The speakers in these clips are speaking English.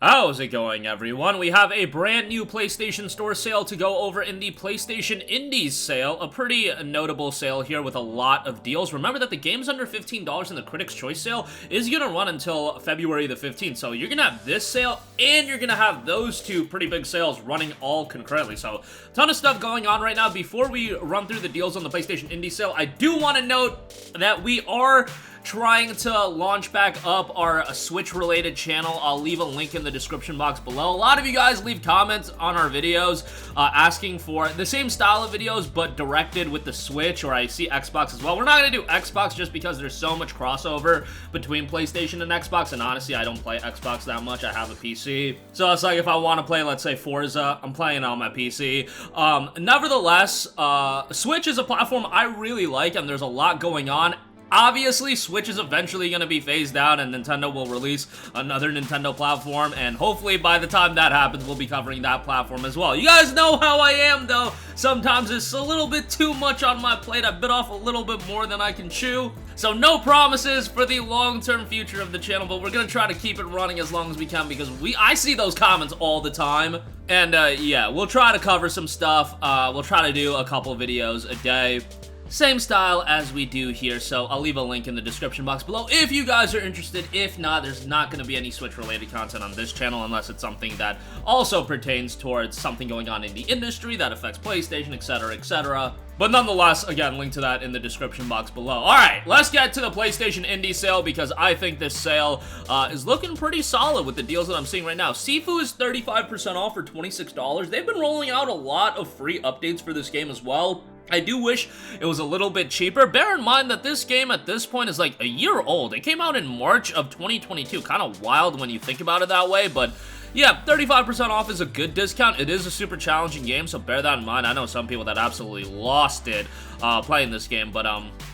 How's it going, everyone? We have a brand new PlayStation Store sale to go over in the PlayStation Indies sale. A pretty notable sale here with a lot of deals. Remember that the game's under $15 in the Critics' Choice sale is going to run until February the 15th. So you're going to have this sale and you're going to have those two pretty big sales running all concurrently. So a ton of stuff going on right now. Before we run through the deals on the PlayStation Indies sale, I do want to note that we are trying to launch back up our Switch-related channel. I'll leave a link in the description box below. A lot of you guys leave comments on our videos asking for the same style of videos, but directed with the Switch, or I see Xbox as well. We're not going to do Xbox just because there's so much crossover between PlayStation and Xbox, and honestly, I don't play Xbox that much. I have a PC. So it's like if I want to play, let's say, Forza, I'm playing on my PC. Nevertheless, Switch is a platform I really like, and there's a lot going on. Obviously, Switch is eventually going to be phased out and Nintendo will release another Nintendo platform, and hopefully by the time that happens, we'll be covering that platform as well. You guys know how I am, though. Sometimes it's a little bit too much on my plate. I bit off a little bit more than I can chew. So no promises for the long-term future of the channel, but we're going to try to keep it running as long as we can because I see those comments all the time. And yeah, we'll try to cover some stuff. We'll try to do a couple videos a day. Same style as we do here, so I'll leave a link in the description box below if you guys are interested. If not, there's not going to be any Switch-related content on this channel unless it's something that also pertains towards something going on in the industry that affects PlayStation, etc., etc. But nonetheless, again, link to that in the description box below. Alright, let's get to the PlayStation Indie sale because I think this sale is looking pretty solid with the deals that I'm seeing right now. Sifu is 35% off for $26. They've been rolling out a lot of free updates for this game as well. I do wish it was a little bit cheaper. Bear in mind that this game at this point is like a year old. It came out in March of 2022. Kind of wild when you think about it that way, but yeah, 35% off is a good discount. It is a super challenging game, so bear that in mind. I know some people that absolutely lost it playing this game, but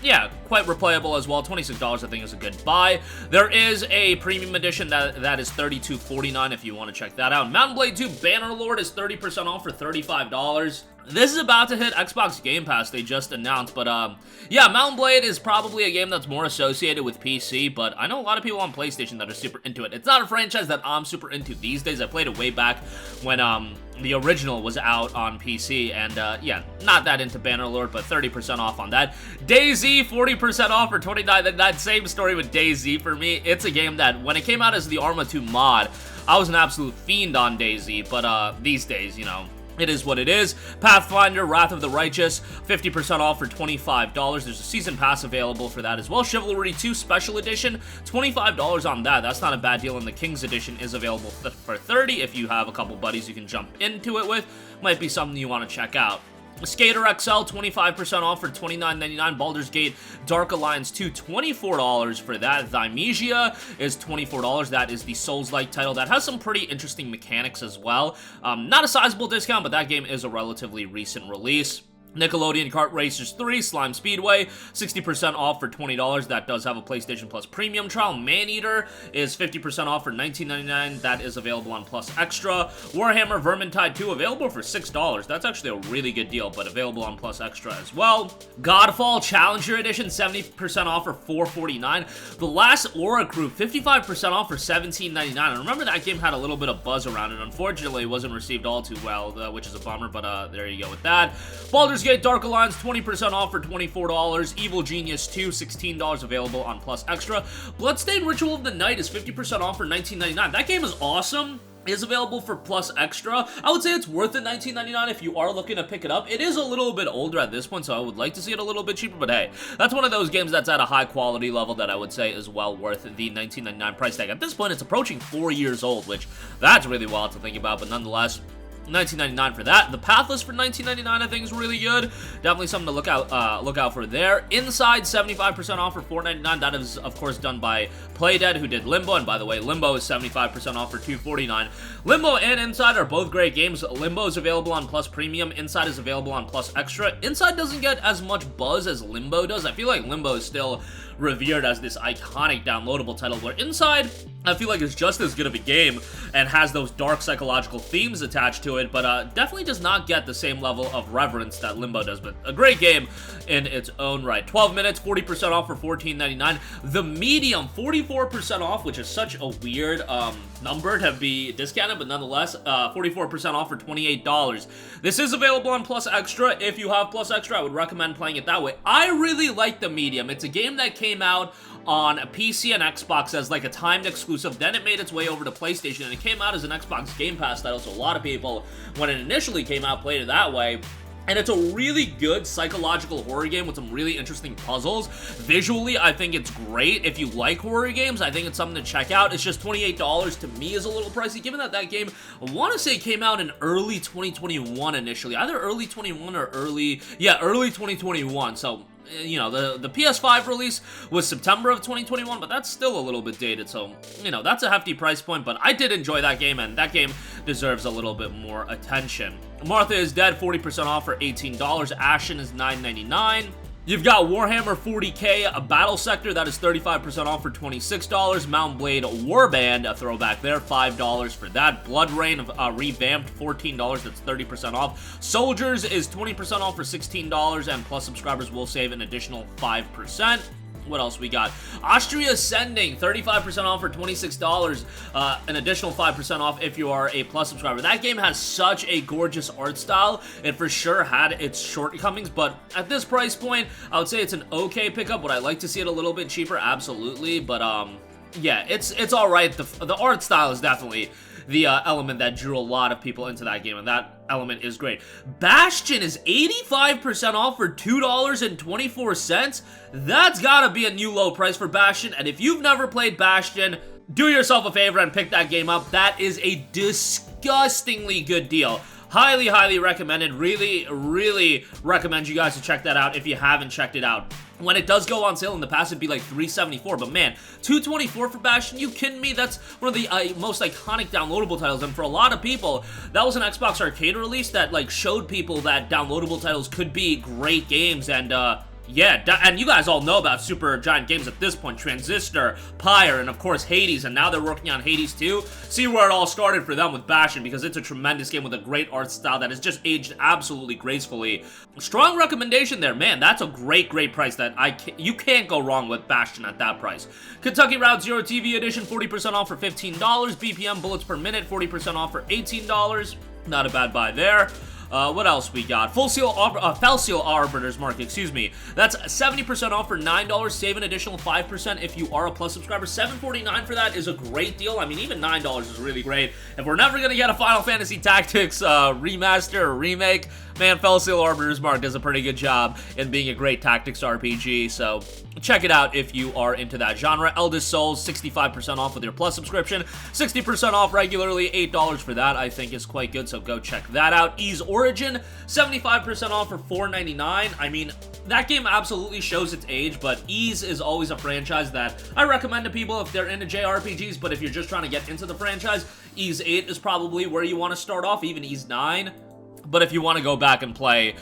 yeah, quite replayable as well. $26 I think is a good buy. There is a premium edition that is $32.49 if you want to check that out. Mount & Blade 2 Bannerlord is 30% off for $35. This is about to hit Xbox Game Pass, they just announced, but yeah, Mount & Blade is probably a game that's more associated with PC, but I know a lot of people on PlayStation that are super into it. It's not a franchise that I'm super into these days. I played it way back when the original was out on PC, and yeah, not that into Bannerlord, but 30% off on that. DayZ, 40% off for $29. That same story with DayZ for me. It's a game that, when it came out as the Arma 2 mod, I was an absolute fiend on DayZ, but these days, you know, it is what it is. Pathfinder, Wrath of the Righteous, 50% off for $25. There's a season pass available for that as well. Chivalry 2 Special Edition, $25 on that. That's not a bad deal, and the King's Edition is available for $30 if you have a couple buddies you can jump into it with. Might be something you want to check out. Skater XL, 25% off for $29.99. Baldur's Gate Dark Alliance 2, $24 for that. Thymesia is $24. That is the Souls-like title that has some pretty interesting mechanics as well. Not a sizable discount, but that game is a relatively recent release. Nickelodeon Kart Racers 3, Slime Speedway, 60% off for $20. That does have a PlayStation Plus Premium trial. Maneater is 50% off for $19.99. That is available on Plus Extra. Warhammer Vermintide 2 available for $6. That's actually a really good deal, but available on Plus Extra as well. Godfall Challenger Edition, 70% off for $4.49. The Last Aura Crew, 55% off for $17.99. I remember that game had a little bit of buzz around it. Unfortunately, it wasn't received all too well, which is a bummer, but there you go with that. Baldur's Gate Dark Alliance, 20% off for $24. Evil Genius 2, $16 available on Plus Extra. Bloodstained Ritual of the Night is 50% off for $19.99. That game is awesome. It is available for Plus Extra. I would say it's worth the $19.99 if you are looking to pick it up. It is a little bit older at this point, so I would like to see it a little bit cheaper, but hey, that's one of those games that's at a high quality level that I would say is well worth the $19.99 price tag. At this point, it's approaching 4 years old, which that's really wild to think about, but nonetheless, $19.99 for that. The Pathless for $19.99 I think is really good. Definitely something to look out for there. Inside, 75% off for $4.99. That is, of course, done by Playdead, who did Limbo, and by the way, Limbo is 75% off for $2.49. Limbo and Inside are both great games. Limbo is available on Plus Premium. Inside is available on Plus Extra. Inside doesn't get as much buzz as Limbo does. I feel like Limbo is still revered as this iconic downloadable title, where inside, I feel like it's just as good of a game and has those dark psychological themes attached to it, but definitely does not get the same level of reverence that Limbo does, but a great game in its own right. 12 minutes, 40% off for $14.99. The Medium, 44% off, which is such a weird number to be discounted, but nonetheless, 44% off for $28. This is available on Plus Extra. If you have Plus Extra, I would recommend playing it that way. I really like The Medium. It's a game that came out on PC and Xbox as like a timed exclusive, then it made its way over to PlayStation, and it came out as an Xbox Game Pass title, so a lot of people, when it initially came out, played it that way. And it's a really good psychological horror game with some really interesting puzzles. Visually, I think it's great. If you like horror games, I think it's something to check out. It's just $28 to me is a little pricey, given that that game, I want to say, came out in early 2021 initially. Either early 21 or early 2021. So, you know, the PS5 release was September of 2021, but that's still a little bit dated, so, you know, that's a hefty price point, but I did enjoy that game, and that game deserves a little bit more attention. Martha is Dead, 40% off for $18. Ashen is $9.99. You've got Warhammer 40k, a battle sector, that is 35% off for $26. Mount Blade Warband, a throwback there, $5 for that. Blood Rain, revamped, $14, that's 30% off. Soldiers is 20% off for $16, and Plus subscribers will save an additional 5%. What else we got? Austria Ascending, 35% off for $26, an additional 5% off if you are a Plus subscriber. That game has such a gorgeous art style. It for sure had its shortcomings, but at this price point, I would say it's an okay pickup. Would I like to see it a little bit cheaper? Absolutely, but yeah, it's all right. The art style is definitely the element that drew a lot of people into that game, and that element is great. Bastion is 85% off for $2.24. That's gotta be a new low price for Bastion, and if you've never played Bastion, do yourself a favor and pick that game up. That is a disgustingly good deal. Highly, highly recommended. Really, really recommend you guys to check that out if you haven't checked it out. When it does go on sale in the past, it'd be like $374, but man, $224 for Bastion? You kidding me? That's one of the most iconic downloadable titles, and for a lot of people, that was an Xbox Arcade release that like showed people that downloadable titles could be great games, and yeah, and you guys all know about Super Giant Games at this point, Transistor, Pyre, and of course Hades, and now they're working on Hades 2. See where it all started for them with Bastion, because it's a tremendous game with a great art style that has just aged absolutely gracefully. Strong recommendation there, man. That's a great, great price that you can't go wrong with Bastion at that price. Kentucky Route Zero TV Edition, 40% off for $15. BPM Bullets Per Minute, 40% off for $18. Not a bad buy there. What else we got? Fell Seal Arbiter's Mark, excuse me. That's 70% off for $9. Save an additional 5% if you are a Plus subscriber. $7.49 for that is a great deal. I mean, even $9 is really great. If we're never gonna get a Final Fantasy Tactics remaster or remake, man, Fell Seal Arbiter's Mark does a pretty good job in being a great tactics RPG, so check it out if you are into that genre. Eldest Souls, 65% off with your Plus subscription. 60% off regularly, $8 for that, I think is quite good, so go check that out. Ys Origin, 75% off for $4.99. I mean, that game absolutely shows its age, but Ys is always a franchise that I recommend to people if they're into JRPGs, but if you're just trying to get into the franchise, Ys 8 is probably where you want to start off, even Ys 9. But if you want to go back and play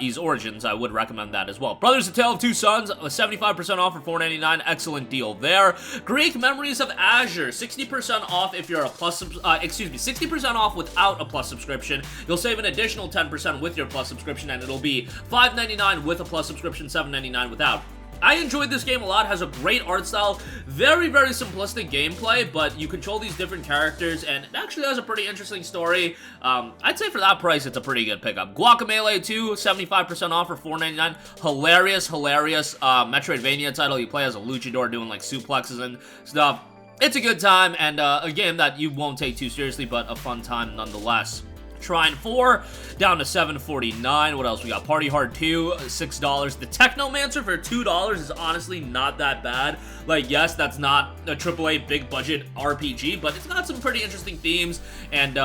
Ys Origins, I would recommend that as well. Brothers: A Tale of Two Sons, 75% off for $4.99. Excellent deal there. Greek Memories of Azure, 60% off if you're a Plus, 60% off without a Plus subscription. You'll save an additional 10% with your Plus subscription, and it'll be $5.99 with a Plus subscription, $7.99 without. I enjoyed this game a lot. Has a great art style, very, very simplistic gameplay, but you control these different characters, and it actually has a pretty interesting story. I'd say for that price, it's a pretty good pickup. Guacamelee 2, 75% off for $4.99. Hilarious, hilarious Metroidvania title. You play as a luchador doing like suplexes and stuff. It's a good time, and a game that you won't take too seriously, but a fun time nonetheless. Trine 4, down to $7.49. What else we got? Party Hard 2, $6. The Technomancer for $2 is honestly not that bad. Like, yes, that's not a AAA big budget RPG, but it's got some pretty interesting themes. And,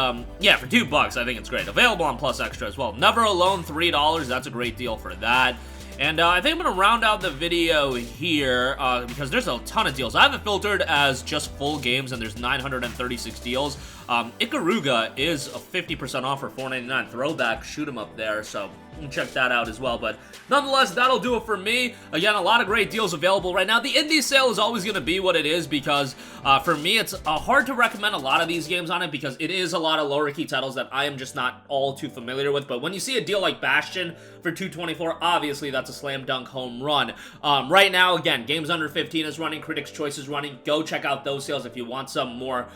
yeah, for $2, I think it's great. Available on Plus Extra as well. Never Alone, $3. That's a great deal for that. And I think I'm going to round out the video here because there's a ton of deals. I have it filtered as just full games, and there's 936 deals. Ikaruga is a 50% off for $4.99. Throwback, shoot 'em up there. So check that out as well. But nonetheless, that'll do it for me. Again, a lot of great deals available right now. The indie sale is always going to be what it is because for me, it's hard to recommend a lot of these games on it because it is a lot of lower key titles that I am just not all too familiar with. But when you see a deal like Bastion for $224, obviously that's a slam dunk home run. Right now, again, Games Under 15 is running, Critics' Choice is running. Go check out those sales if you want some more,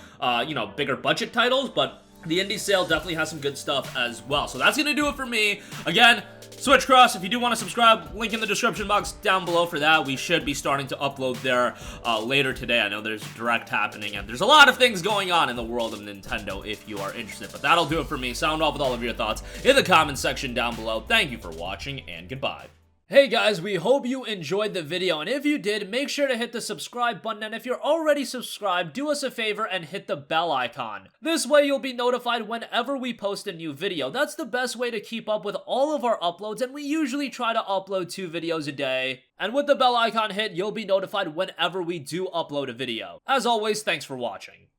you know, bigger budget titles. But the indie sale definitely has some good stuff as well. So that's going to do it for me. Again, Switchcross, if you do want to subscribe, link in the description box down below for that. We should be starting to upload there later today. I know there's Direct happening, and there's a lot of things going on in the world of Nintendo if you are interested. But that'll do it for me. Sound off with all of your thoughts in the comments section down below. Thank you for watching, and goodbye. Hey guys, we hope you enjoyed the video, and if you did, make sure to hit the subscribe button, and if you're already subscribed, do us a favor and hit the bell icon. This way you'll be notified whenever we post a new video. That's the best way to keep up with all of our uploads, and we usually try to upload 2 videos a day. And with the bell icon hit, you'll be notified whenever we do upload a video. As always, thanks for watching.